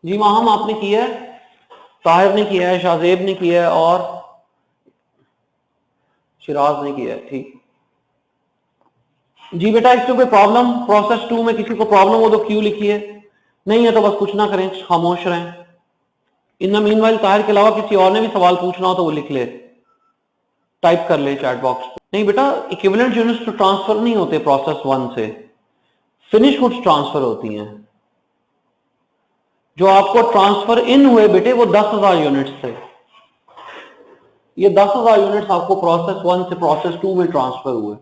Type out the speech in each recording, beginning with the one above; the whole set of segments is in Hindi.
जी माहम आपने किया है, ताहिर ने किया है, शाहजेब ने किया है और शिराज ने किया है। ठीक जी बेटा, इसमें कोई प्रॉब्लम प्रोसेस 2 में किसी को प्रॉब्लम हो तो क्यों लिखिए, नहीं है तो बस कुछ ना करें, खामोश रहें। इन मीनवाइल ताहिर के अलावा किसी और ने भी सवाल पूछना हो तो वो लिख ले, टाइप कर ले चैट बॉक्स पे। नहीं बेटा, इक्विवेलेंट यूनिट्स तो ट्रांसफर नहीं होते प्रोसेस 1 से, फिनिश गुड्स ट्रांसफर होती हैं। जो आपको ट्रांसफर इन हुए बेटे वो 10,000 यूनिट्स थे। ये 10,000 यूनिट्स आपको प्रोसेस 1 से प्रोसेस 2 में ट्रांसफर हुए।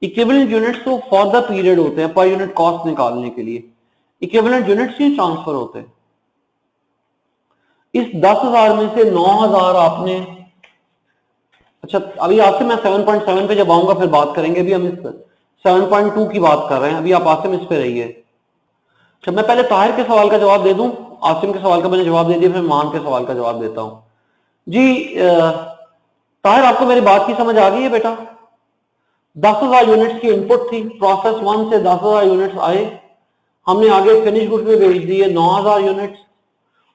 इक्विवेलेंट यूनिट्स तो फॉर द पीरियड होते हैं, पर यूनिट कॉस्ट निकालने के लिए। इक्विवेलेंट यूनिट्स ही ट्रांसफर होते हैं। इस 10,000 में से 9,000 आपने, अच्छा अभी आपसे मैं 7.7 पे जब आऊंगा फिर बात करेंगे, अभी हम इस 7.2 की बात कर रहे हैं। अभी आप आसिम इस पे रहिए। अच्छा मैं पहले ताहिर के सवाल का जवाब दे दूं, आसिम के सवाल का मैंने जवाब दे दिया, फिर मान के सवाल का जवाब देता हूं। जी ताहिर, आपको मेरी बात की समझ आ गई है बेटा? 10,000 यूनिट्स की इनपुट थी, प्रोसेस 1 से 10,000 यूनिट्स आए, हमने आगे फिनिश गुड्स में भेज दिए 9,000 यूनिट्स,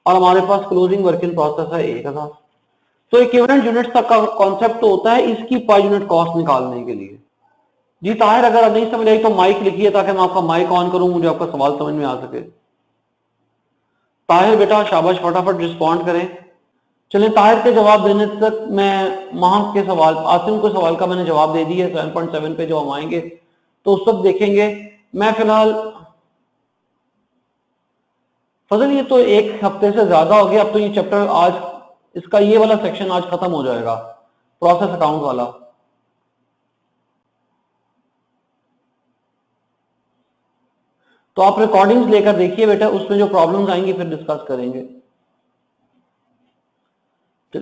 और हमारे पास क्लोजिंग वर्क इन प्रोसेस है 1,000। तो इक्विवेलेंट यूनिट्स तक का कॉन्सेप्ट तो होता है इसकी पर यूनिट कॉस्ट निकालने के लिए। जी ताहिर, अगर नहीं समझ आई तो माइक लिखिए ताकि मैं आपका माइक ऑन करूं, मुझे आपका सवाल समझ में आ सके। ताहिर बेटा शाबाश, फटाफट रिस्पॉन्ड करें। चलिए ताहिर के जवाब देने तक मैं महक के सवाल, आसिम के सवाल का मैंने जवाब दे दिया। 7.7 पे जो हम आएंगे तो उस वक्त देखेंगे। मैं फिलहाल फजल, ये तो एक हफ्ते से ज्यादा हो गया, अब तो ये चैप्टर आज, इसका ये वाला सेक्शन आज खत्म हो जाएगा, प्रोसेस अकाउंट वाला। तो आप रिकॉर्डिंग्स लेकर देखिए बेटा, उसमें जो प्रॉब्लम्स आएंगी फिर डिस्कस करेंगे।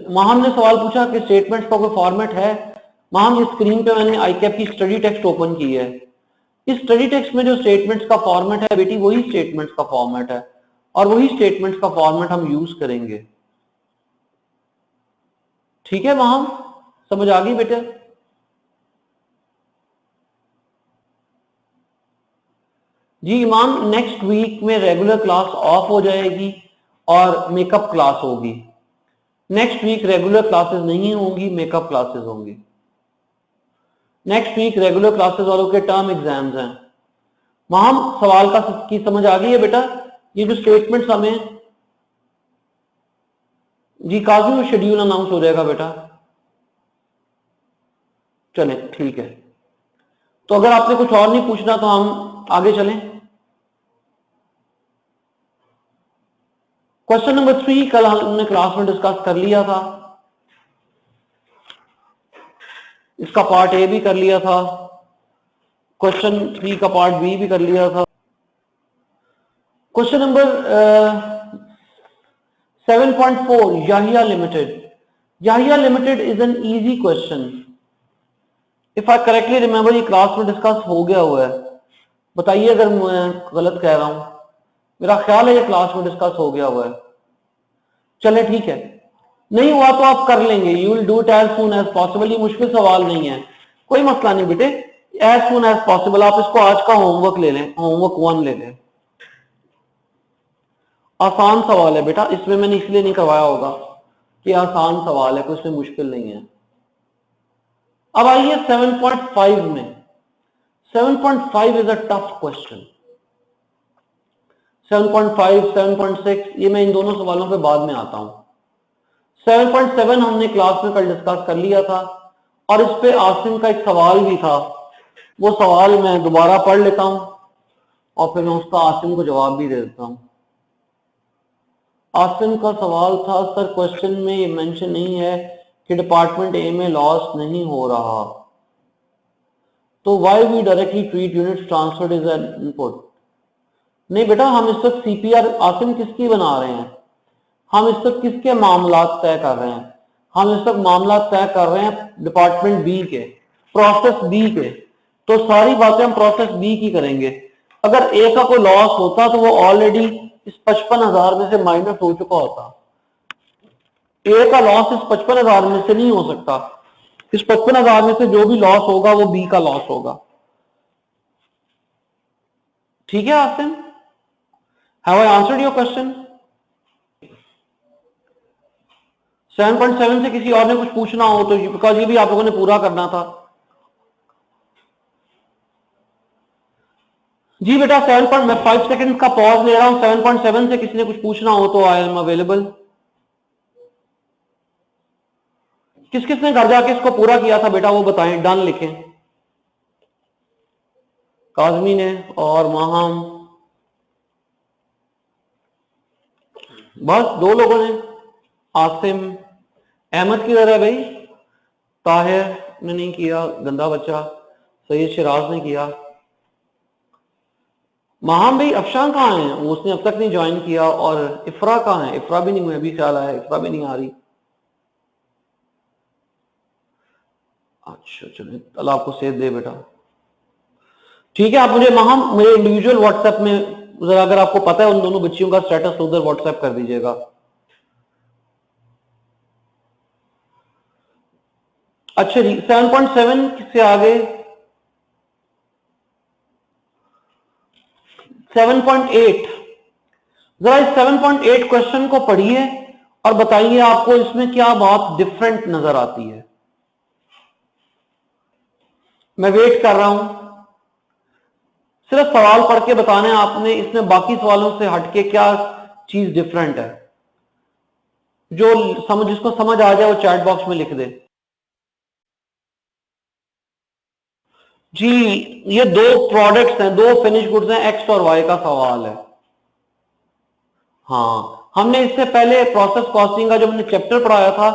माहम ने सवाल पूछा कि स्टेटमेंट्स का कोई फॉर्मेट है। माहम, ये स्क्रीन पे मैंने आईकैप की स्टडी टेक्स्ट ओपन की है। इस स्टडी टेक्स्ट में जो स्टेटमेंट्स का फॉर्मेट है बेटी, वही स्टेटमेंट्स का फॉर्मेट है, और वही स्टेटमेंट्स का फॉर्मेट हम यूज करेंगे। ठीक है माहम, समझ आ गई बेटे? जी ईमान, नेक्स्ट वीक में रेगुलर क्लास ऑफ हो जाएगी और मेकअप क्लास होगी। नेक्स्ट वीक रेगुलर क्लासेस नहीं होंगी, मेकअप क्लासेस होंगी। नेक्स्ट वीक रेगुलर क्लासेस वालों के टर्म एग्जाम्स हैं। वहां सवाल का की समझ आ गई है बेटा? ये जो स्टेटमेंट्स हमें, जी काजी में शेड्यूल अनाउंस हो जाएगा बेटा। चले ठीक है, तो अगर आपने कुछ और नहीं पूछना तो हम आगे चलें। क्वेश्चन नंबर 3 कल हमने क्लास में डिस्कस कर लिया था, इसका पार्ट ए भी कर लिया था, क्वेश्चन 3 का पार्ट बी भी कर लिया था। Question number 7.4 Yahya limited. Yahya limited is an easy question. If I correctly remember, ये क्लास में डिस्कस हो गया हुआ है, बताइए अगर मैं गलत कह रहा हूं। मेरा ख्याल है ये क्लास में डिस्कस हो गया हुआ है। चले ठीक है, नहीं हुआ तो आप कर लेंगे, you will do it as soon as possible. ये मुश्किल सवाल नहीं है, कोई मसला नहीं बेटे, एज सून एज पॉसिबल। आप इसको आज का होमवर्क ले लें, होमवर्क 1 ले लें। आसान सवाल है बेटा, इसमें मैंने इसलिए नहीं करवाया होगा कि आसान सवाल है, कुछ में मुश्किल नहीं है। अब आइए 7.5 में। 7.5 इज अ टफ क्वेश्चन। 7.5, 7.6, ये मैं इन दोनों सवालों पे बाद में आता हूं। 7.7 हमने क्लास में कल डिस्कस कर लिया था, और इस पे आसिम का एक सवाल भी था, वो सवाल मैं दोबारा पढ़ लेता हूं और फिर मैं उसका आसिम को जवाब भी दे देता हूं। आसिम का सवाल था, सर क्वेश्चन में ये मेंशन नहीं है कि डिपार्टमेंट ए में लॉस नहीं हो रहा, तो why we directly treat units transferred as an input. नहीं बेटा, हम इस वक्त सीपीआर आसिम किसकी बना रहे हैं, हम इस वक्त किसके मामला तय कर रहे हैं, हम इस वक्त मामला तय कर रहे हैं डिपार्टमेंट बी के, प्रोसेस बी के। तो सारी बातें हम प्रोसेस बी की करेंगे। अगर ए का कोई लॉस होता तो वो ऑलरेडी इस 55,000 में से माइनस हो चुका होता। ए का लॉस इस 55,000 में से नहीं हो सकता, इस 55,000 में से जो भी लॉस होगा वो बी का लॉस होगा। ठीक है Asim, have I answered your question? 7.7 से किसी और ने कुछ पूछना हो तो, बिकॉज ये भी आप लोगों ने पूरा करना था। जी बेटा 7. मैं 5 सेकंड का पॉज ले रहा हूं। 7.7 से किसी ने कुछ पूछना हो तो आई एम अवेलेबल। किस किसने घर जाके इसको पूरा किया था बेटा वो बताएं, डन लिखें। काजमी ने और माहम, बस 2 लोगों ने। आसिम, अहमद किधर है भाई? ताहिर ने नहीं किया, गंदा बच्चा। सैयद शिराज ने किया। माहम भाई, अफशान कहाँ है? वो उसने अब तक नहीं ज्वाइन किया। और इफ्रा कहाँ है? इफ्रा भी नहीं, मुझे अभी ख्याल आया इफ्रा भी नहीं आ रही। अच्छा चलिए, अल्लाह आपको सेहत दे बेटा। ठीक है, आप मुझे मुझे इंडिविजुअल व्हाट्सएप में जरा, अगर आपको पता है उन दोनों बच्चियों का स्टेटस, उधर व्हाट्सएप कर दीजिएगा। अच्छा जी, 7.7 से आगे 7.8, जरा इस 7.8 क्वेश्चन को पढ़िए और बताइए आपको इसमें क्या बात डिफरेंट नजर आती है। मैं वेट कर रहा हूं, सिर्फ सवाल पढ़ के बताना है आपने, इसमें बाकी सवालों से हटके क्या चीज डिफरेंट है। जो जिसको समझ आ जाए वो चैट बॉक्स में लिख दे। जी, ये 2 प्रोडक्ट्स हैं, 2 फिनिश गुड्स हैं, एक्स और वाई का सवाल है। हाँ, हमने इससे पहले प्रोसेस कॉस्टिंग का जब हमने चैप्टर पढ़ाया था,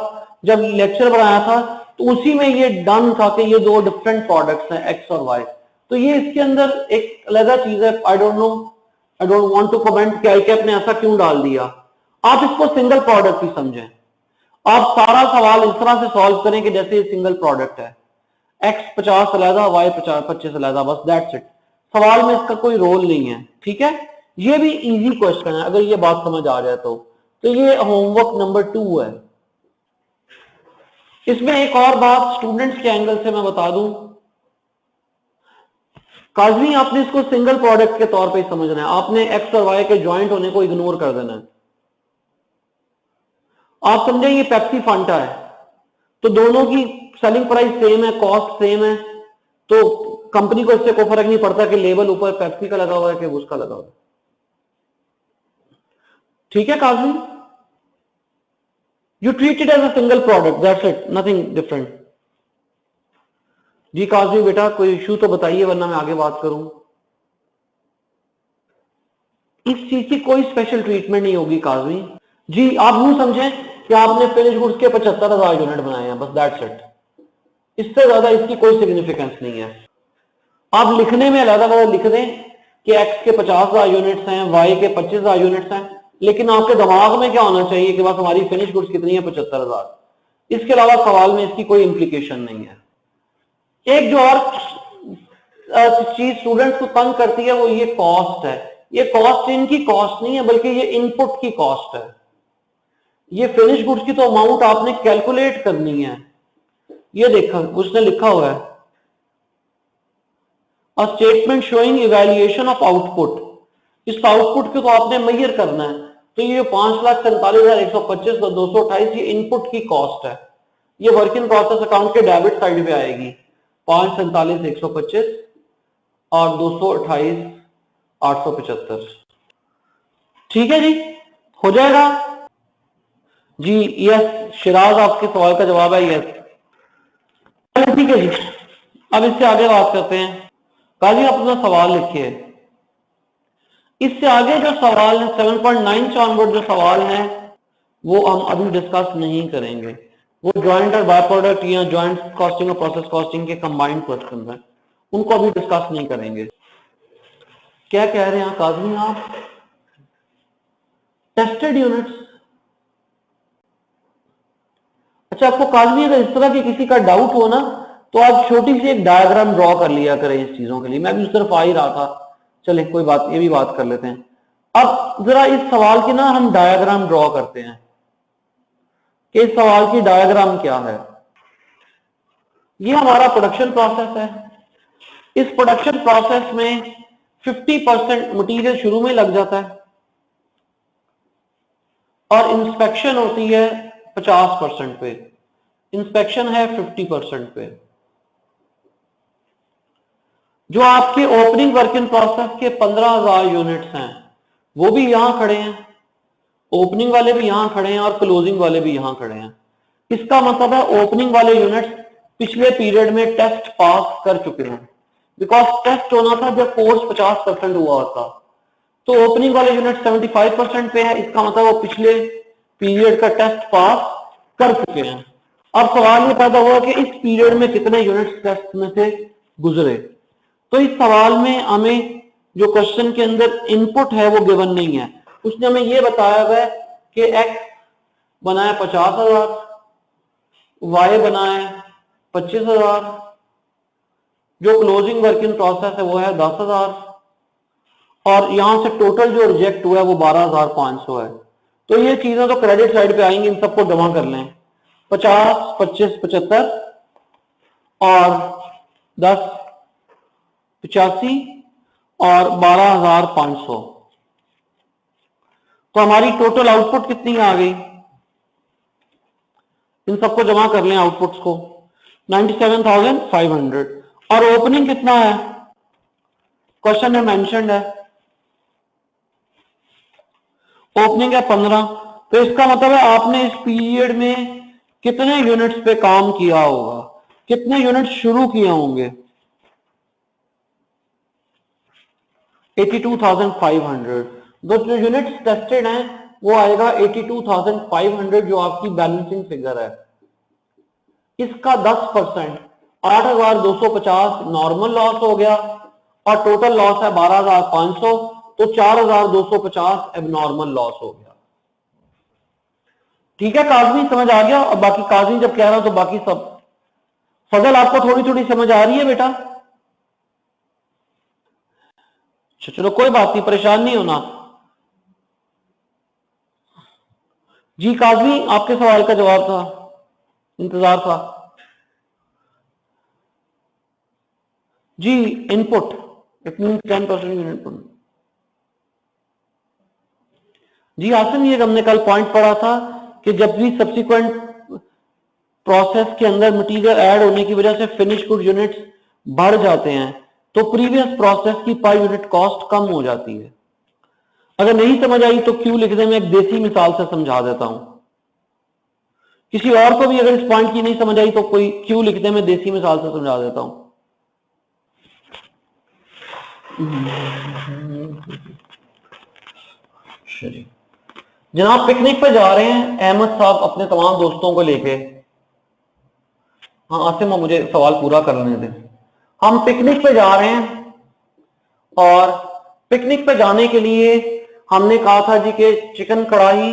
जब लेक्चर बनाया था, तो उसी में ये डन था कि ये 2 डिफरेंट प्रोडक्ट्स हैं, एक्स और वाई। तो ये इसके अंदर एक अलग चीज है। I don't know, I don't want to comment कि आईकैप ने ऐसा क्यों डाल दिया। आप इसको सिंगल प्रोडक्ट ही समझें। आप सारा सवाल इस तरह से सॉल्व करें कि जैसे ये सिंगल प्रोडक्ट है, एक्स 50 अलहदा, वाई 25 अलहदा, बस दैट्स इट। सवाल में इसका कोई रोल नहीं है। ठीक है, ये भी इजी क्वेश्चन है अगर ये बात समझ आ जाए तो ये होमवर्क नंबर 2 है। इसमें एक और बात स्टूडेंट्स के एंगल से मैं बता दूं, काजमी आपने इसको सिंगल प्रोडक्ट के तौर पे ही समझना है। आपने एक्स और वाई के ज्वाइंट होने को इग्नोर कर देना है। आप समझे ये पेप्सी फांटा है, तो दोनों की सेलिंग प्राइस सेम है, कॉस्ट सेम है, तो कंपनी को इससे कोई फर्क नहीं पड़ता कि लेबल ऊपर पेप्सी का लगा हुआ है कि उसका लगा हुआ है। ठीक है Kazmi, you treat it as a single product, that's it, nothing different. जी काजमी बेटा, कोई इश्यू तो बताइए वरना मैं आगे बात करूं। इस चीज की कोई स्पेशल ट्रीटमेंट नहीं होगी काजमी जी। आप यूं समझें कि आपने फिनिश गुड्स के 75,000 यूनिट बनाए हैं, बस दैट्स इट। इससे ज्यादा इसकी कोई सिग्निफिकेंस नहीं है। आप लिखने में अलग लिख दें कि एक्स के 50,000 यूनिट्स हैं, वाई के 25,000 यूनिट्स हैं, लेकिन आपके दिमाग में क्या होना चाहिए कि बस हमारी फिनिश गुड्स कितनी है, 75,000। इसके अलावा सवाल में इसकी कोई इंप्लीकेशन नहीं है। एक जो और चीज स्टूडेंट्स को तंग करती है वो ये कॉस्ट है। ये कॉस्ट इनकी कॉस्ट नहीं है, बल्कि ये इनपुट की कॉस्ट है। ये फिनिश गुड्स की तो अमाउंट आपने कैलकुलेट करनी है। ये देखा उसने लिखा हुआ है, a statement showing evaluation of output. इस आउटपुट को तो आपने मेजर करना है। तो ये 5,47,125 228 ये इनपुट की कॉस्ट है। ये वर्क इन प्रोसेस अकाउंट के डेबिट साइड पे आएगी, 5,47,125 और 228,875। ठीक है जी, हो जाएगा जी। यस शिराज, आपके सवाल का जवाब है यस। ठीक है जी, अब इससे आगे बात करते हैं। काजी आप अपना सवाल लिखिए। इससे आगे जो सवाल है 7.9 से ऑनवर्ड जो सवाल है वो हम अभी डिस्कस नहीं करेंगे। वो ज्वाइंट और बाय प्रोडक्ट या ज्वाइंट कॉस्टिंग और प्रोसेस कॉस्टिंग के कंबाइंड क्वेश्चन हैं, उनको अभी डिस्कस नहीं करेंगे। क्या कह रहे हैं काजमी आप? Tested units. अच्छा, आपको काजमी अगर इस तरह की किसी का डाउट हो ना तो आप छोटी सी एक डायग्राम ड्रॉ कर लिया करें इस चीजों के लिए। मैं भी उस तरफ आ ही रहा था, चले कोई बात, ये भी बात कर लेते हैं। अब जरा इस सवाल की ना हम डायग्राम ड्रॉ करते हैं कि इस सवाल की डायग्राम क्या है। ये हमारा प्रोडक्शन प्रोसेस है। इस प्रोडक्शन प्रोसेस में 50% मटेरियल शुरू में लग जाता है और इंस्पेक्शन होती है 50% पे, इंस्पेक्शन है 50% पे। जो आपके ओपनिंग वर्क इन प्रोसेस के 15,000 यूनिट्स हैं वो भी यहां खड़े हैं, ओपनिंग वाले भी यहां खड़े हैं और क्लोजिंग वाले भी यहां खड़े हैं। इसका मतलब है ओपनिंग वाले यूनिट्स पिछले पीरियड में टेस्ट पास कर चुके हैं, बिकॉज टेस्ट होना था जब कोर्स 50% हुआ होता। तो ओपनिंग वाले यूनिट 75% पे है, इसका मतलब वो पिछले पीरियड का टेस्ट पास कर चुके हैं। अब सवाल ये पैदा हुआ कि इस पीरियड में कितने यूनिट्स टेस्ट में से गुजरे। तो इस सवाल में हमें जो क्वेश्चन के अंदर इनपुट है वो गिवन नहीं है, उसने हमें ये बताया हुआ है कि एक्स बनाया 50,000, वाई बनाया 25,000, जो क्लोजिंग वर्क इन प्रोसेस है वो है 10,000, और यहां से टोटल जो रिजेक्ट हुआ है वो 12,500 है। तो ये चीजें तो क्रेडिट साइड पे आएंगी, इन सबको जमा कर लें। 50, 25, 75 और 10, 85 और 12,500। तो हमारी टोटल आउटपुट कितनी आ गई? इन सबको जमा कर लें आउटपुट्स को, 97,500। और ओपनिंग कितना है? क्वेश्चन में मेंशन्ड है, ओपनिंग है 15। तो इसका मतलब है आपने इस पीरियड में कितने यूनिट्स पे काम किया होगा, कितने यूनिट शुरू किए होंगे? 82,500। जो यूनिट्स टेस्टेड हैं वो आएगा 82,500, जो आपकी बैलेंसिंग फिगर है। इसका 10% 8,250 नॉर्मल लॉस हो गया और टोटल लॉस है 12,500, तो 4,250 एबनॉर्मल लॉस हो गया। ठीक है काजमी, समझ आ गया? और बाकी काजमी जब कह रहा हूं तो बाकी सब। फजल आपको थोड़ी थोड़ी समझ आ रही है बेटा? चलो कोई बात नहीं, परेशान नहीं होना। जी काजमी, आपके सवाल का जवाब था, इंतजार था। जी इनपुट, इट मीन 10% इनपुट। जी आसिम, ये हमने कल पॉइंट पढ़ा था कि जब भी सब्सिक्वेंट प्रोसेस के अंदर मटेरियल ऐड होने की वजह से फिनिश गुड यूनिट्स बढ़ जाते हैं तो प्रीवियस प्रोसेस की पर यूनिट कॉस्ट कम हो जाती है। अगर नहीं समझ आई तो क्यों लिख दे, मैं एक देसी मिसाल से समझा देता हूं। किसी और को भी अगर इस पॉइंट की नहीं समझ आई तो कोई क्यों लिख दे, मैं देसी मिसाल से समझा देता हूं। जनाब पिकनिक पे जा रहे हैं अहमद साहब अपने तमाम दोस्तों को लेके। हाँ आसिम, मुझे सवाल पूरा करने दें। हम पिकनिक पे जा रहे हैं और पिकनिक पे जाने के लिए हमने कहा था जी कि चिकन कढ़ाई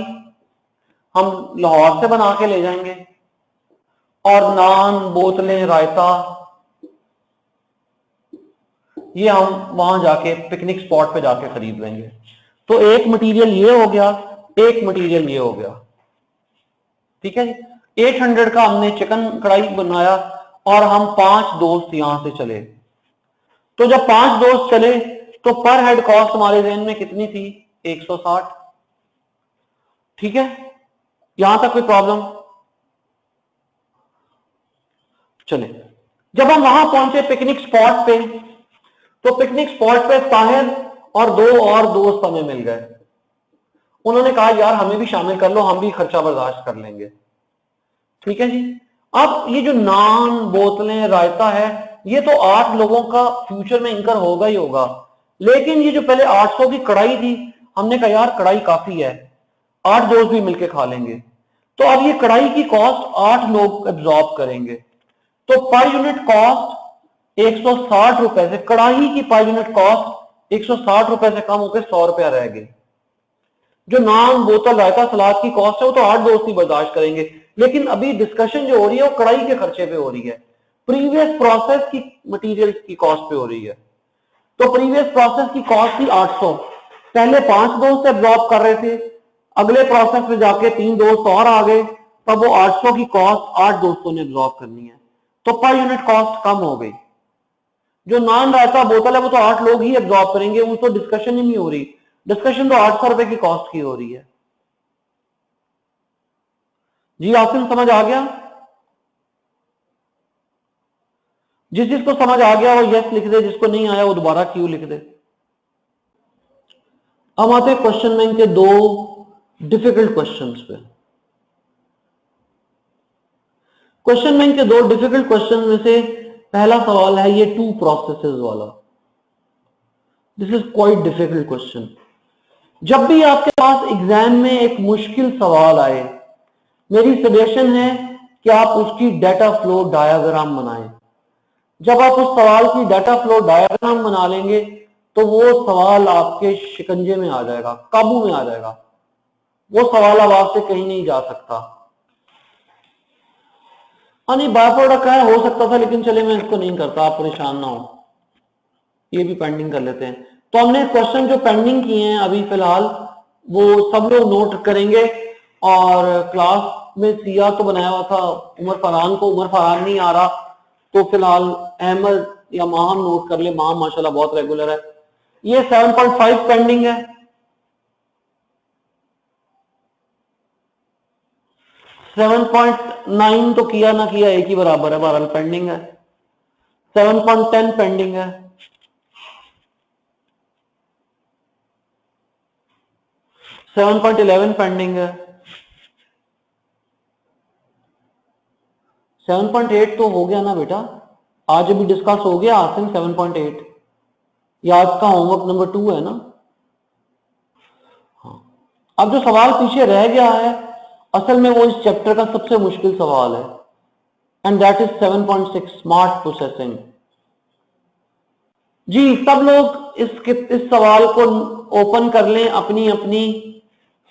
हम लाहौर से बना के ले जाएंगे और नान, बोतलें, रायता ये हम वहां जाके पिकनिक स्पॉट पे जाके खरीद लेंगे। तो एक मटेरियल ये हो गया, एक मटेरियल ये हो गया। ठीक है जी, 800 का हमने चिकन कढ़ाई बनाया और हम 5 दोस्त यहां से चले। तो जब 5 दोस्त चले तो पर हेड कॉस्ट हमारे जेन में कितनी थी? 160। ठीक है, यहां तक कोई प्रॉब्लम? चले, जब हम वहां पहुंचे पिकनिक स्पॉट पे, तो पिकनिक स्पॉट पे ताहिर और 2 और दोस्त हमें मिल गए। उन्होंने कहा यार हमें भी शामिल कर लो, हम भी खर्चा बर्दाश्त कर लेंगे। ठीक है जी, अब ये जो नान, बोतलें, रायता है, ये तो 8 लोगों का फ्यूचर में इनकर होगा ही होगा। लेकिन ये जो पहले 800 की कढ़ाई थी, हमने कहा यार कढ़ाई काफी है, 8 दोस्त भी मिलके खा लेंगे। तो अब ये कढ़ाई की कॉस्ट 8 लोग एब्जॉर्ब करेंगे, तो पर यूनिट कॉस्ट 160 रुपए से, कढ़ाई की पर यूनिट कॉस्ट 160 रुपए से कम होकर 100 रुपया रह गए। जो नान, बोतल, रायता, सलाद की कॉस्ट है वो तो 8 दोस्त ही बर्दाश्त करेंगे। लेकिन अभी डिस्कशन जो हो रही है वो कढ़ाई के खर्चे पे हो रही है, प्रीवियस प्रोसेस की मटेरियल की कॉस्ट पे हो रही है। तो प्रीवियस प्रोसेस की कॉस्ट थी 800, पहले 5 दोस्त एब्जॉर्ब कर रहे थे, अगले प्रोसेस में जाके 3 दोस्त और आ गए, तब वो 800 की कॉस्ट 8 दोस्तों ने एब्जॉर्ब करनी है, तो पर यूनिट कॉस्ट कम हो गई। जो नान, रायता, बोतल है वो तो 8 लोग ही एब्जॉर्ब करेंगे, वो तो डिस्कशन ही नहीं हो रही। डिस्कशन तो 800 रुपए की कॉस्ट की हो रही है। जी आसिम समझ आ गया? जिसको समझ आ गया वो यस लिख दे, जिसको नहीं आया वो दोबारा क्यू लिख दे। अब आते हैं क्वेश्चन बैंक के दो डिफिकल्ट क्वेश्चंस पे। क्वेश्चन बैंक के दो डिफिकल्ट क्वेश्चन में से पहला सवाल है ये टू प्रोसेसेस वाला। This is quite difficult question. जब भी आपके पास एग्जाम में एक मुश्किल सवाल आए, मेरी सजेशन है कि आप उसकी डाटा फ्लो डायग्राम बनाएं। जब आप उस सवाल की डाटा फ्लो डायग्राम बना लेंगे तो वो सवाल आपके शिकंजे में आ जाएगा, काबू में आ जाएगा। वो सवाल अब आपसे कहीं नहीं जा सकता। हाँ नहीं, बाय प्रोडक्ट है, हो सकता था, लेकिन चले मैं इसको नहीं करता, आप परेशान ना हो। ये भी पेंडिंग कर लेते हैं। तो हमने क्वेश्चन जो पेंडिंग किए हैं अभी फिलहाल वो सब लोग नोट करेंगे। और क्लास में सिया तो बनाया हुआ था उमर फरहान को, उमर फरहान नहीं आ रहा तो फिलहाल अहमद या माहम नोट कर ले। माहम माशाल्लाह बहुत रेगुलर है। ये 7.5 पेंडिंग है। 7.9 तो किया ना किया एक ही बराबर है, बहरहाल पेंडिंग है। 7.10 पेंडिंग है। 7.11 पेंडिंग है। 7.8 तो हो गया ना बेटा, आज भी डिस्कस हो गया आसिम। 7.8 ये आज का होमवर्क नंबर 2 है ना। हाँ, अब जो सवाल पीछे रह गया है असल में वो इस चैप्टर का सबसे मुश्किल सवाल है, and that is 7.6 smart processing. जी सब लोग इस सवाल को ओपन कर लें अपनी अपनी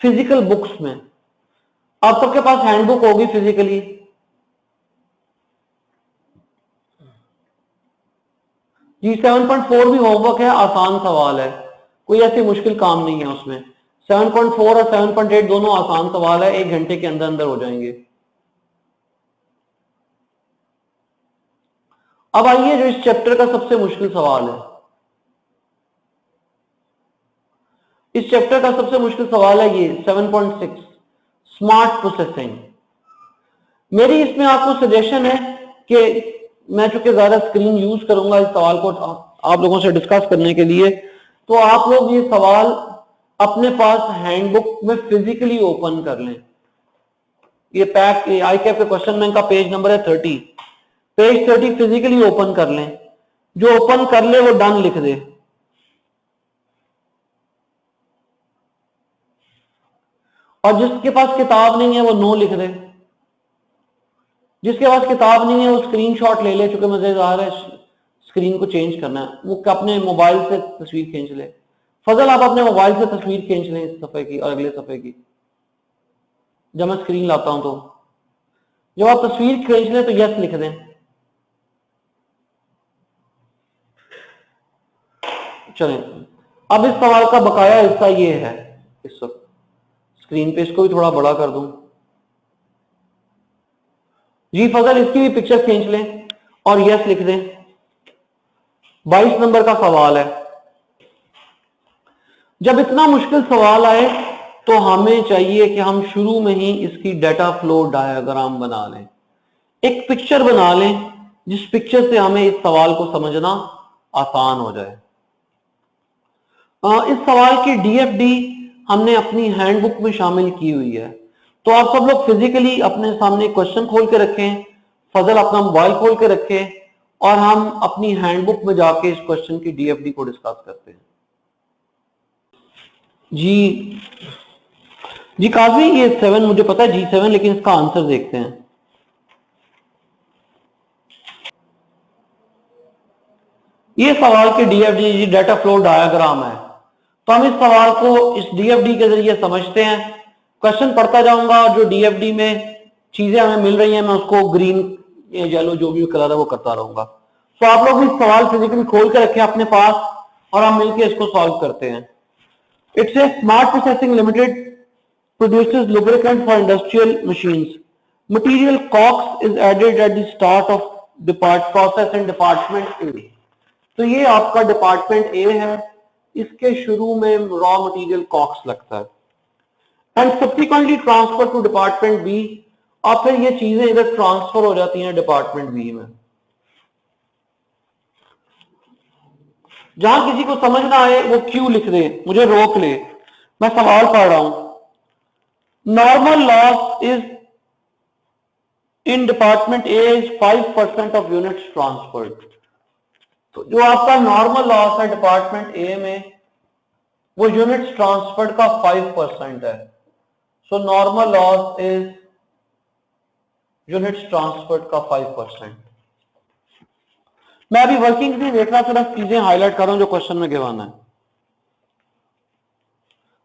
फिजिकल बुक्स में। आप सबके पास हैंडबुक होगी फिजिकली। जी 7.4 भी होमवर्क है, आसान सवाल है, कोई ऐसी मुश्किल काम नहीं है उसमें। 7.4 और 7.8 दोनों आसान सवाल है, 1 घंटे के अंदर अंदर हो जाएंगे। अब आइए जो इस चैप्टर का सबसे मुश्किल सवाल है। इस चैप्टर का सबसे मुश्किल सवाल है ये 7.6 स्मार्ट प्रोसेसिंग। मेरी इसमें आपको सजेशन है कि मैं चूंकि ज्यादा स्क्रीन यूज करूंगा इस सवाल को आप लोगों से डिस्कस करने के लिए, तो आप लोग ये सवाल अपने पास हैंडबुक में फिजिकली ओपन कर लें। ये पैक आई कैप के क्वेश्चन बैंक का पेज नंबर है 30। पेज 30 फिजिकली ओपन कर लें। जो ओपन कर ले वो डन लिख दे। और जिसके पास किताब नहीं है वो नो लिख दे। जिसके पास किताब नहीं है वो स्क्रीनशॉट ले ले, चूंकि मजेदार है, स्क्रीन को चेंज करना है, वो अपने मोबाइल से तस्वीर खींच ले। फजल आप अपने मोबाइल से तस्वीर खींच लें इस सफे की और अगले सफे की, जब मैं स्क्रीन लाता हूं तो जब आप तस्वीर खींच लें तो यस लिख दें। चलें, अब इस सवाल का बकाया हिस्सा ये है, इस वक्त स्क्रीन पे इसको भी थोड़ा बड़ा कर दूं। जी फजल इसकी भी पिक्चर खींच लें और यस लिख दें। 22 नंबर का सवाल है। जब इतना मुश्किल सवाल आए तो हमें चाहिए कि हम शुरू में ही इसकी डाटा फ्लो डायग्राम बना लें, एक पिक्चर बना लें जिस पिक्चर से हमें इस सवाल को समझना आसान हो जाए। इस सवाल की डीएफडी हमने अपनी हैंडबुक में शामिल की हुई है, तो आप सब लोग फिजिकली अपने सामने क्वेश्चन खोल के रखें, फजल अपना मोबाइल खोल के रखें और हम अपनी हैंडबुक में जाके इस क्वेश्चन की डीएफडी को डिस्कस करते हैं। जी जी काजी ये 7 मुझे पता है G7, लेकिन इसका आंसर देखते हैं। ये सवाल के डीएफडी डाटा फ्लो डायग्राम है, तो हम इस सवाल को इस डीएफडी के जरिए समझते हैं। क्वेश्चन पढ़ता जाऊंगा और जो डीएफडी में चीजें हमें मिल रही हैं मैं उसको ग्रीन या येलो जो भी कलर है वो करता रहूंगा। तो आप लोग इस सवाल फिजिकली खोल के रखें अपने पास और हम मिलकर इसको सॉल्व करते हैं। It's a smart processing limited produces lubricant for industrial machines. Material COX is added at the start of process in department A. तो ये आपका डिपार्टमेंट ए है, इसके शुरू में रॉ मटेरियल कॉक्स लगता है and subsequently transfer to department B अब फिर ये चीजें इधर ट्रांसफर हो जाती हैं डिपार्टमेंट बी में। जहां किसी को समझ ना आए वो क्यू लिख दे, मुझे रोक ले, मैं सवाल पढ़ रहा हूं। Normal loss is in department A is 5% of units transferred. तो जो आपका नॉर्मल लॉस है डिपार्टमेंट ए में वो यूनिट्स ट्रांसफर्ड का 5% है। So normal loss is units transferred का 5%। मैं अभी वर्किंग नहीं देख रहा, सिर्फ चीजें हाईलाइट कर रहा हूं जो क्वेश्चन में गिवन है।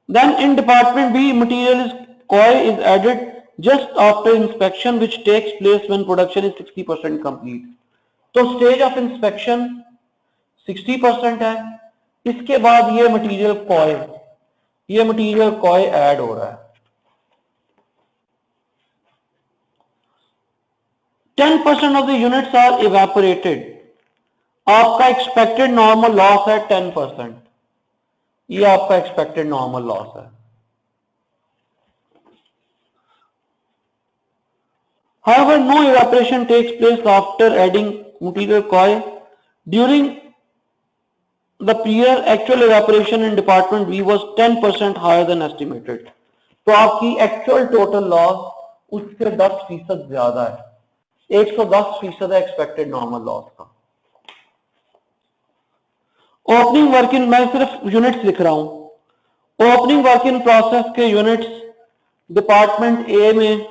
Then in department B material is coy is added just after inspection which takes place when production is 60% complete. तो स्टेज ऑफ इंस्पेक्शन 60% है, इसके बाद ये मटेरियल कॉय ऐड हो रहा है। 10% of the units are evaporated. आपका एक्सपेक्टेड नॉर्मल लॉस है 10%। ये आपका एक्सपेक्टेड नॉर्मल लॉस है। However, no evaporation takes place after adding material coil. During the year, actual evaporation in department B was 10% higher than estimated. तो आपकी एक्चुअल टोटल लॉस उससे 10% ज्यादा है, 110% है एक्सपेक्टेड नॉर्मल लॉस का। ओपनिंग वर्क इन, मैं सिर्फ यूनिट्स लिख रहा हूं। ओपनिंग वर्क इन प्रोसेस के यूनिट्स डिपार्टमेंट ए में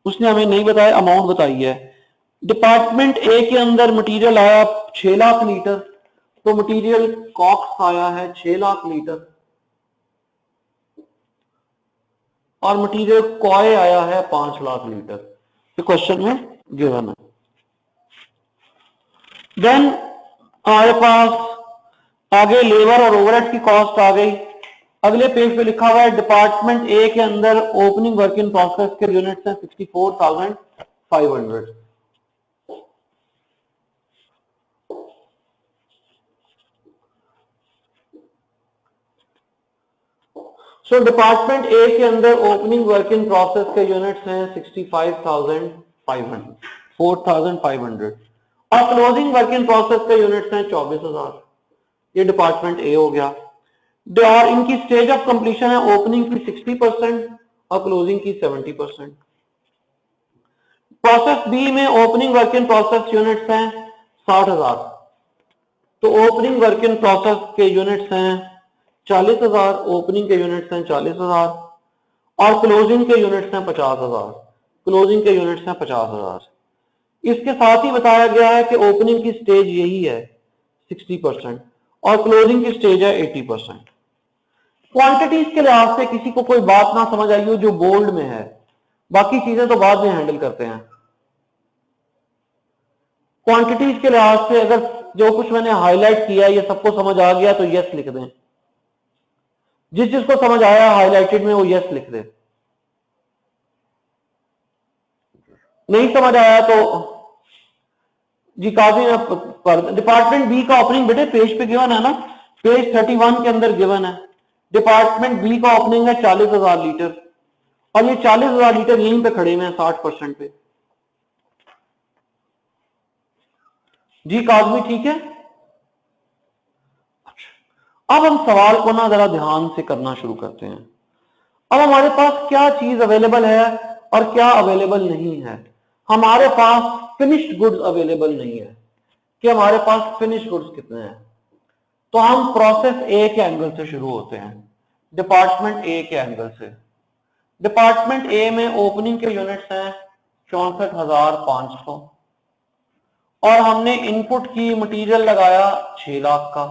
उसने हमें नहीं बताया, अमाउंट बताई है। डिपार्टमेंट ए के अंदर मटेरियल आया 6 लाख लीटर, तो मटेरियल कॉक्स आया है 6 लाख लीटर और मटेरियल कॉय आया है 5 लाख लीटर। ये क्वेश्चन में गिवन है। देन हमारे पास आगे लेबर और ओवरहेड की कॉस्ट आ गई। अगले पेज पे लिखा हुआ है डिपार्टमेंट ए के अंदर ओपनिंग वर्क इन प्रोसेस के यूनिट्स हैं 64,500। सो डिपार्टमेंट ए के अंदर ओपनिंग वर्क इन प्रोसेस के यूनिट्स हैं 65,500, 4,500 और क्लोजिंग वर्क इन प्रोसेस के यूनिट्स हैं 24,000। ये डिपार्टमेंट ए हो गया। और इनकी स्टेज ऑफ कंप्लीशन है ओपनिंग की 60% और क्लोजिंग की 70%। प्रोसेस बी में opening work in process units हैं 60,000, तो ओपनिंग वर्क इन प्रोसेस के यूनिट्स हैं 40,000, ओपनिंग के यूनिट्स हैं 40,000 और क्लोजिंग के यूनिट्स हैं 50,000। क्लोजिंग के यूनिट्स हैं 50,000। इसके साथ ही बताया गया है कि ओपनिंग की स्टेज यही है 60% और क्लोजिंग की स्टेज है 80%। क्वांटिटीज के लिहाज से किसी को कोई बात ना समझ आई हो जो बोल्ड में है, बाकी चीजें तो बाद में हैंडल करते हैं। क्वांटिटीज के लिहाज से अगर जो कुछ मैंने हाईलाइट किया ये सबको समझ आ गया तो यस लिख दें, जिस जिसको समझ आया हाईलाइटेड में वो यस लिख दे, नहीं समझ आया तो जी काफी। डिपार्टमेंट बी का ओपनिंग बेटे पेज पे गिवन है ना, पेज 31 के अंदर गिवन है। डिपार्टमेंट बी का ओपनिंग है 40,000 लीटर और ये 40,000 लीटर यहीं पे खड़े हुए हैं 60% पे। जी काजमी ठीक है। अब हम सवाल को ना जरा ध्यान से करना शुरू करते हैं। अब हमारे पास क्या चीज अवेलेबल है और क्या अवेलेबल नहीं है। हमारे पास फिनिश्ड गुड्स अवेलेबल नहीं है कि हमारे पास फिनिश्ड गुड्स कितने हैं। तो हम प्रोसेस ए के एंगल से शुरू होते हैं, डिपार्टमेंट ए के एंगल से। डिपार्टमेंट ए में ओपनिंग के यूनिट्स हैं 64,500 और हमने इनपुट की मटेरियल लगाया 6 लाख का,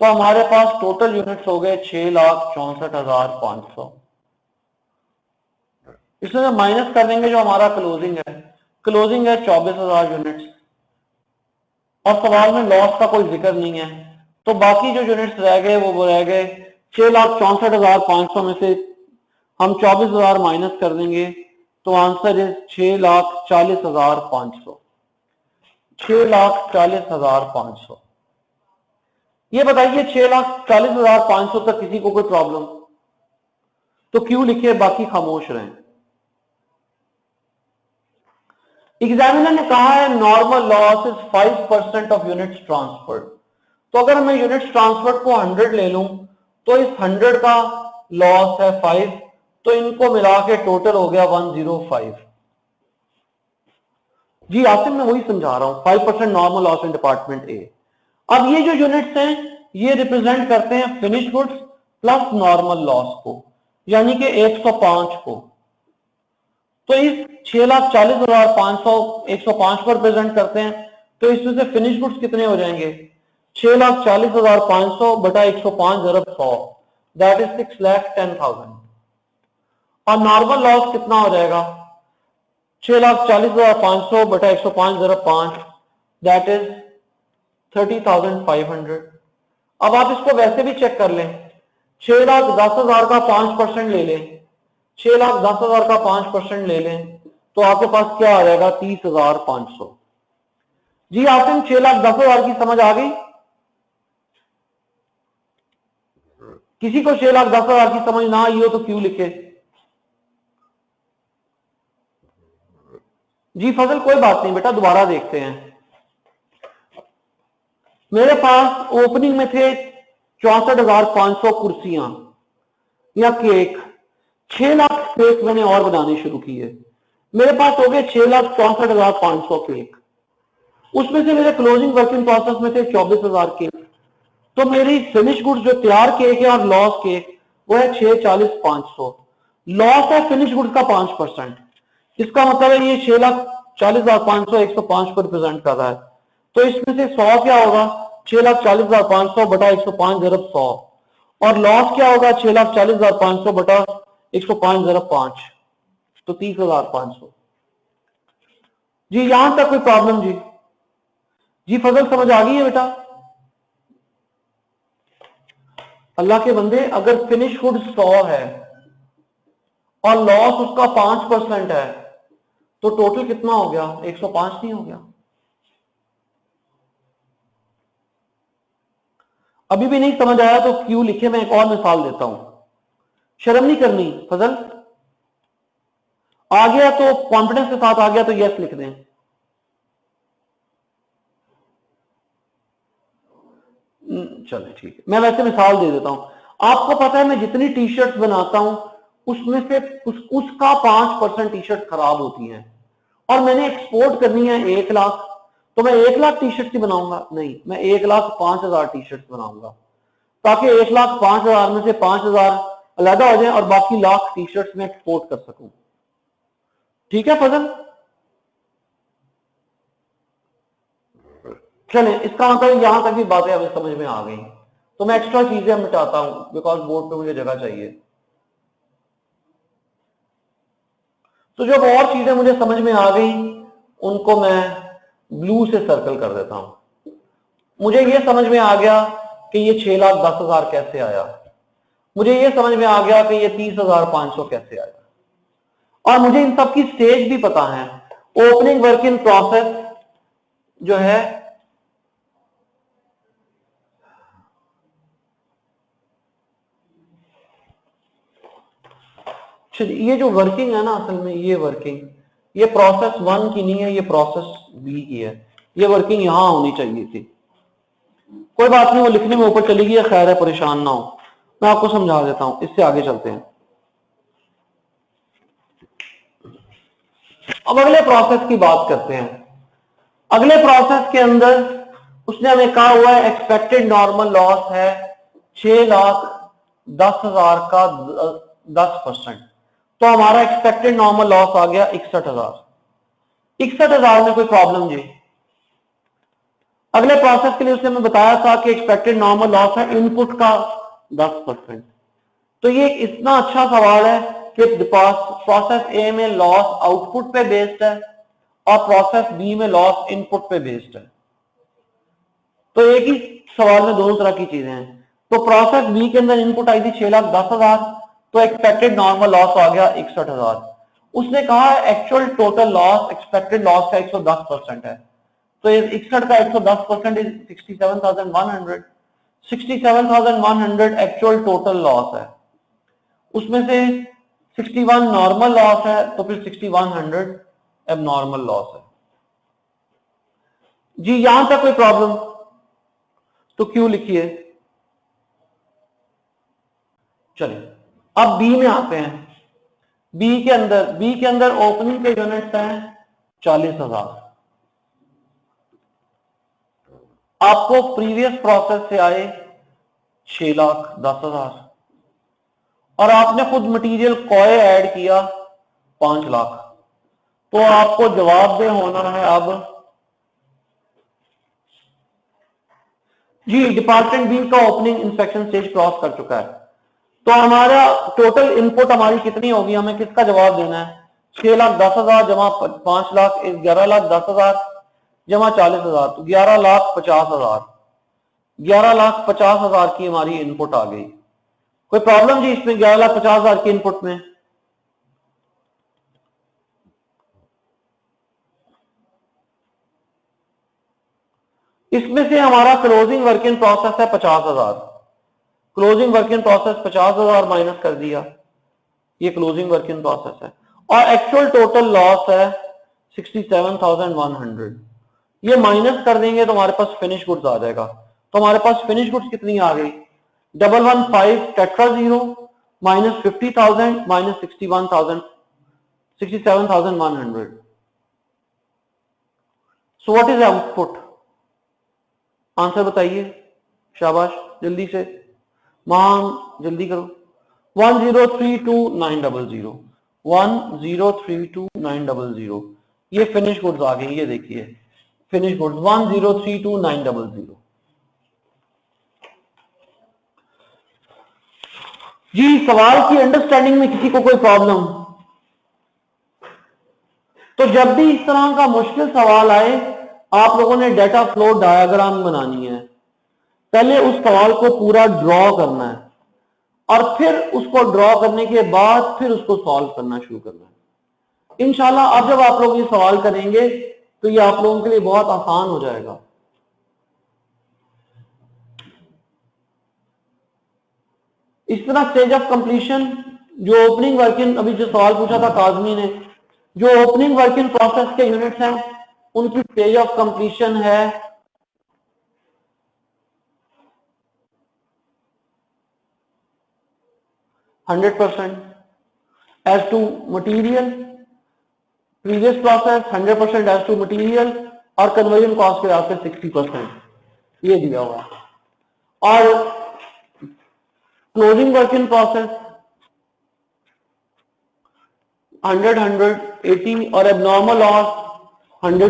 तो हमारे पास टोटल यूनिट्स हो गए 6,64,500। इसमें माइनस कर देंगे जो हमारा क्लोजिंग है 24,000 यूनिट्स और सवाल में लॉस का कोई जिक्र नहीं है, तो बाकी जो यूनिट्स रह गए वो रह गए 6,64,500 में से हम 24,000 माइनस कर देंगे तो आंसर इज 6,40,500। 6,40,500। ये बताइए 6,40,500 तक किसी को कोई प्रॉब्लम तो क्यों लिखे, बाकी खामोश रहें। एग्जामिनर ने कहा है normal loss is 5% of units transferred. तो अगर मैं यूनिट्स ट्रांसफर्ड को 100 ले लूं तो इस 100 का लॉस है 5, तो इनको मिला के टोटल हो गया 105। जी आसिम मैं वही समझा रहा हूं, 5% normal loss in department A. अब ये जो यूनिट्स हैं ये रिप्रेजेंट करते हैं finish goods plus normal loss को, यानी कि 105 को। तो इस 6,40,500 105 को रिप्रेजेंट करते हैं, तो इसमें से फिनिश गुड्स कितने हो जाएंगे? 6,40,500 बटा 105 ज़रब 100, दैट इज 6,10,000। और नॉर्मल लॉस कितना हो जाएगा? 6,40,500 बटा 105 ज़रब 5, दैट इज 30,500। अब आप इसको वैसे भी चेक कर लें, 6,10,000 का 5% ले लें, 6,10,000 का 5% ले लें तो आपके पास क्या आ जाएगा? 30,500। जी आसिम 6,10,000 की समझ आ गई? किसी को 6,10,000 की समझ ना आई हो तो क्यों लिखे? जी फजल कोई बात नहीं बेटा, दोबारा देखते हैं। मेरे पास ओपनिंग में थे 64,500 कुर्सियां या केक, 6 लाख केक मैंने और बनाने शुरू किए, मेरे पास हो गए 6,64,500 केक। उसमें से मेरे क्लोजिंग वर्किंग प्रोसेस में थे 24,000 केक। तो मेरी फिनिश गुड्स जो तैयार केक है और लॉस केक वो है 6,40,500। लॉस है फिनिश गुड्स का 5%, इसका मतलब है ये 6,40,500 105 को रिप्रेजेंट कर रहा है। तो इसमें से 100 क्या होगा? 6,40,500 बटा 105 ज़रब 100। और लॉस क्या होगा? 6,40,500 बटा 105 ज़रब 5, तो 30,500। जी यहां तक कोई प्रॉब्लम? जी जी फजल समझ आ गई है बेटा? अल्लाह के बंदे, अगर फिनिश गुड 100 है और लॉस उसका 5% है तो टोटल कितना हो गया? 105 नहीं हो गया? अभी भी नहीं समझ आया तो क्यों लिखे? मैं एक और मिसाल देता हूं, शर्म नहीं करनी फजल। आ गया तो कॉन्फिडेंस के साथ आ गया तो यस लिख दें। चले ठीक है, मैं वैसे मिसाल दे देता हूं। आपको पता है मैं जितनी टी शर्ट बनाता हूं उसमें से उसका 5% टी शर्ट खराब होती हैं और मैंने एक्सपोर्ट करनी है 1 लाख, तो मैं 1 लाख टी शर्ट ही बनाऊंगा? नहीं, मैं 1,05,000 टी शर्ट बनाऊंगा ताकि 1,05,000 में से 5,000 अलहदा हो जाए और बाकी लाख टी शर्ट में एक्सपोर्ट कर सकूं। ठीक है फजल? चले, इसका मतलब यहां तक भी बातें हमें समझ में आ गई। तो मैं एक्स्ट्रा चीजें मिटाता हूं बिकॉज बोर्ड पे मुझे जगह चाहिए। तो जब और चीजें मुझे समझ में आ गई उनको मैं ब्लू से सर्कल कर देता हूं। मुझे यह समझ में आ गया कि ये 6,10,000 कैसे आया, मुझे यह समझ में आ गया कि ये 30,500 कैसे आया, और मुझे इन सब की स्टेज भी पता है। ओपनिंग वर्क इन प्रोसेस जो है ये जो वर्किंग है ना, असल में ये वर्किंग ये प्रोसेस 1 की नहीं है, ये प्रोसेस बी की है। ये वर्किंग यहां होनी चाहिए थी। कोई बात नहीं, वो लिखने में ऊपर चली गई, खैर है, परेशान ना हो, मैं आपको समझा देता हूं। इससे आगे चलते हैं। अब अगले प्रोसेस की बात करते हैं। अगले प्रोसेस के अंदर उसने हमें कहा हुआ है एक्सपेक्टेड नॉर्मल लॉस है 6,10,000 का 10%। तो हमारा एक्सपेक्टेड नॉर्मल लॉस आ गया 61,000। 61,000 में कोई प्रॉब्लम? जी अगले प्रोसेस के लिए उसने हमें बताया था कि एक्सपेक्टेड नॉर्मल लॉस है इनपुट का 10%। तो ये इतना अच्छा सवाल है कि प्रोसेस ए में लॉस आउटपुट पे बेस्ड है और प्रोसेस बी में लॉस इनपुट पे बेस्ड है। तो एक ही सवाल में दोनों तरह की चीजें हैं। तो प्रोसेस बी के अंदर इनपुट आई थी 6,10,000, तो एक्सपेक्टेड नॉर्मल लॉस आ गया 61,000। उसने कहा actual total loss expected loss का 110% है, तो 61 का 110% इज 67,100। 67,100 एक्चुअल टोटल लॉस है, उसमें से 61 नॉर्मल लॉस है, तो फिर 6100 एबनॉर्मल लॉस है। जी यहां तक कोई प्रॉब्लम? तो क्यू लिखिए। चलिए अब बी में आते हैं। बी के अंदर ओपनिंग के यूनिट्स हैं 40,000। आपको प्रीवियस प्रोसेस से आए 6,10,000 और आपने खुद मटेरियल कोए ऐड किया 5 लाख। तो आपको जवाब दे होना है अब जी डिपार्टमेंट बी का ओपनिंग इंस्पेक्शन स्टेज क्रॉस कर चुका है। तो हमारा टोटल इनपुट हमारी कितनी होगी, हमें किसका जवाब देना है? 6,10,000 जमा 5 लाख 11,10,000 जमा 40,000 तो 11,50,000। 11,50,000 की हमारी इनपुट आ गई। कोई प्रॉब्लम जी इसमें 11,50,000 की इनपुट में? इसमें से हमारा क्लोजिंग वर्क इन प्रोसेस है 50,000। Closing work in process 50,000 minus कर दिया, ये क्लोजिंग वर्क इन प्रोसेस है। और एक्चुअल टोटल लॉस है 67,100। ये माइनस कर देंगे तो हमारे पास फिनिश गुड्स आ जाएगा। तो हमारे पास फिनिश गुड्स कितनी आ गई? 115 tetra 0 minus 50,000 minus 67,100। So what is output? Answer बताइए, शाबाश जल्दी से, मां जल्दी करो। 1032,900 1032,900 ये फिनिश गुड्स आ गई। ये देखिए फिनिश गुड्स 1032,900। जी सवाल की अंडरस्टैंडिंग में किसी को कोई प्रॉब्लम? तो जब भी इस तरह का मुश्किल सवाल आए आप लोगों ने डाटा फ्लो डायग्राम बनानी है। पहले उस सवाल को पूरा ड्रॉ करना है और फिर उसको ड्रॉ करने के बाद फिर उसको सॉल्व करना शुरू करना है। इंशाल्लाह अब जब आप लोग ये सवाल करेंगे तो ये आप लोगों के लिए बहुत आसान हो जाएगा। इस तरह स्टेज ऑफ कंप्लीशन, जो ओपनिंग वर्क इन, अभी जो सवाल पूछा था काजमी ने, जो ओपनिंग वर्क इन प्रोसेस के यूनिट्स हैं उनकी स्टेज ऑफ कंप्लीशन है 100%। As to material previous process 100% as to material और कन्वर्जन कॉस्ट के आपके 60% ये दिया हुआ है। और क्लोजिंग वर्क इन प्रोसेस 100 और एबनॉर्मल लॉस 100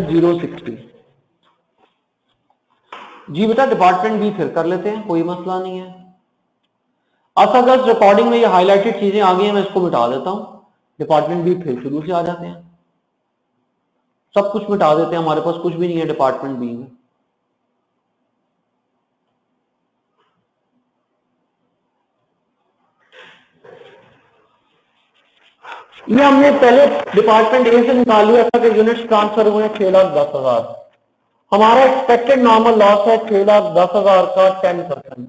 जी बेटा डिपार्टमेंट बी फिर कर लेते हैं, कोई मसला नहीं है। असगर रिकॉर्डिंग में ये हाईलाइटेड चीजें आ गई हैं, मैं इसको मिटा देता हूं। डिपार्टमेंट बी फिर शुरू से आ जाते हैं, सब कुछ मिटा देते हैं, हमारे पास कुछ भी नहीं है डिपार्टमेंट बी में। ये हमने पहले डिपार्टमेंट ए से निकाल लिया था कि यूनिट्स ट्रांसफर हुए 6,10,000। हमारा एक्सपेक्टेड नॉर्मल लॉस है 6,10,000 का 10%।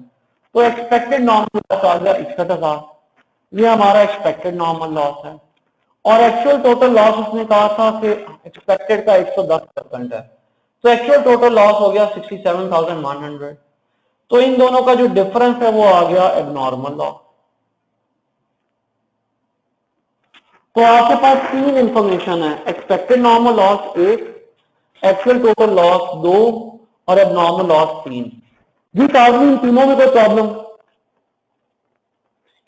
तो एक्सपेक्टेड नॉर्मल लॉस आ गया 61,000। ये हमारा एक्सपेक्टेड नॉर्मल लॉस है। और एक्चुअल टोटल लॉस उसने कहा था कि एक्सपेक्टेड का 110% है। तो एक्चुअल टोटल लॉस हो गया 67,100। तो इन दोनों का जो डिफरेंस है वो आ गया एबनॉर्मल लॉस। तो आपके पास तीन इंफॉर्मेशन है, expected normal loss 1, actual total loss 2 और एबनॉर्मल लॉस 3। जी काजमी इन तीनों में कोई प्रॉब्लम?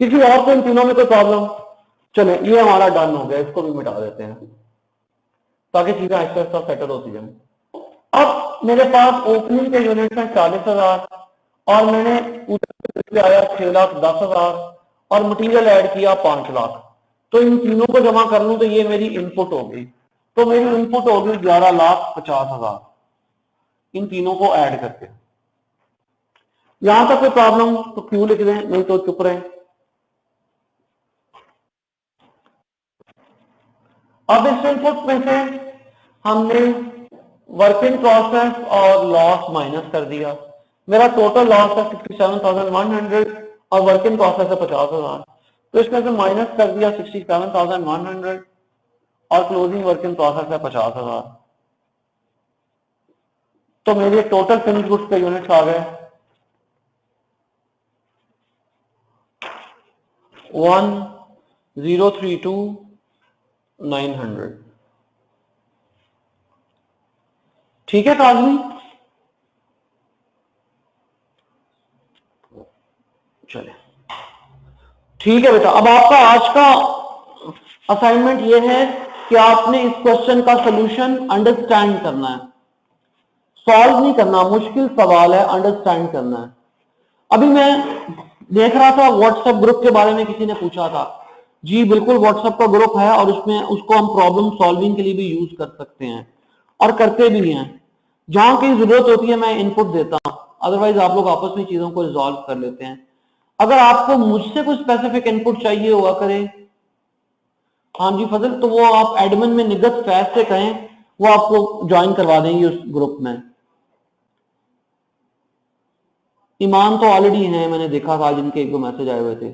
किसी और को इन तीनों में कोई प्रॉब्लम? चले ये हमारा डन हो गया, इसको भी मिटा देते हैं ताकि चीजें आहिस्ता आहिस्ता सेटल होती जाए। अब मेरे पास ओपनिंग के यूनिट है 40,000 और मैंने पूरा आया 6,10,000 और मटेरियल ऐड किया 5 लाख। तो इन तीनों को जमा कर लूं तो ये मेरी इनपुट हो गई। तो मेरी इनपुट होगी 11,50,000 इन तीनों को ऐड करके। यहां तक कोई प्रॉब्लम तो क्यों लिख दें, नहीं तो चुप रहे। अब इस इनपुट में से हमने वर्क इन प्रोसेस और लॉस माइनस कर दिया। मेरा टोटल लॉस है 67,100 और वर्क इन प्रोसेस है 50,000। तो इसमें से माइनस कर दिया 67,100 और क्लोजिंग वर्क इन प्रोसेस है 50,000। तो मेरे टोटल फिनिश गुड्स के यूनिट्स आ गए 1032,900। ठीक है काजमी, चले ठीक है बेटा। अब आपका आज का असाइनमेंट ये है कि आपने इस क्वेश्चन का सॉल्यूशन अंडरस्टैंड करना है, सॉल्व नहीं करना, मुश्किल सवाल है, अंडरस्टैंड करना है। अभी मैं देख रहा था व्हाट्सएप ग्रुप के बारे में, किसी ने पूछा था। जी बिल्कुल, व्हाट्सएप का ग्रुप है और उसमें उसको हम प्रॉब्लम सॉल्विंग के लिए भी यूज कर सकते हैं और करते भी हैं। जहां कहीं जरूरत होती है मैं इनपुट देता हूं, अदरवाइज आप लोग आपस में चीजों को रिजॉल्व कर लेते हैं। अगर आपको मुझसे कुछ स्पेसिफिक इनपुट चाहिए हुआ करे, हाँ जी फजल, तो वो आप एडमिन में निगत फैज से कहें, वो आपको ज्वाइन करवा देंगे उस ग्रुप में। ईमान तो ऑलरेडी हैं, मैंने देखा था आज इनके एक दो मैसेज आए हुए थे।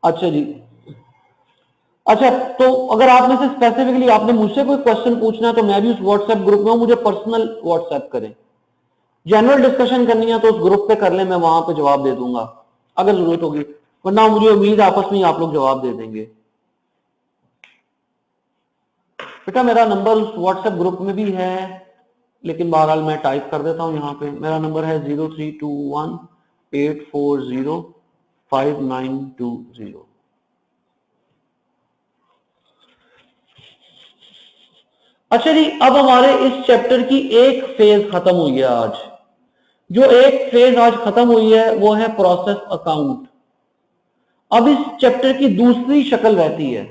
अच्छा जी, अच्छा तो अगर आप में से स्पेसिफिकली आपने मुझसे कोई क्वेश्चन पूछना है तो मैं भी उस व्हाट्सएप ग्रुप में हूं, मुझे पर्सनल व्हाट्सएप करें। जनरल डिस्कशन करनी है तो उस ग्रुप पे कर लें, मैं वहां पे जवाब दे दूंगा अगर जरूरत होगी, वरना मुझे उम्मीद है आपस में ही आप लोग जवाब दे देंगे। बेटा मेरा नंबर उस व्हाट्सएप ग्रुप में भी है, लेकिन बहरहाल मैं टाइप कर देता हूं यहाँ पे। मेरा नंबर है 0321840592 अच्छा जी, अब हमारे इस चैप्टर की एक फेज खत्म हुई है आज। जो एक फेज आज खत्म हुई है वो है प्रोसेस अकाउंट। अब इस चैप्टर की दूसरी शक्ल रहती है,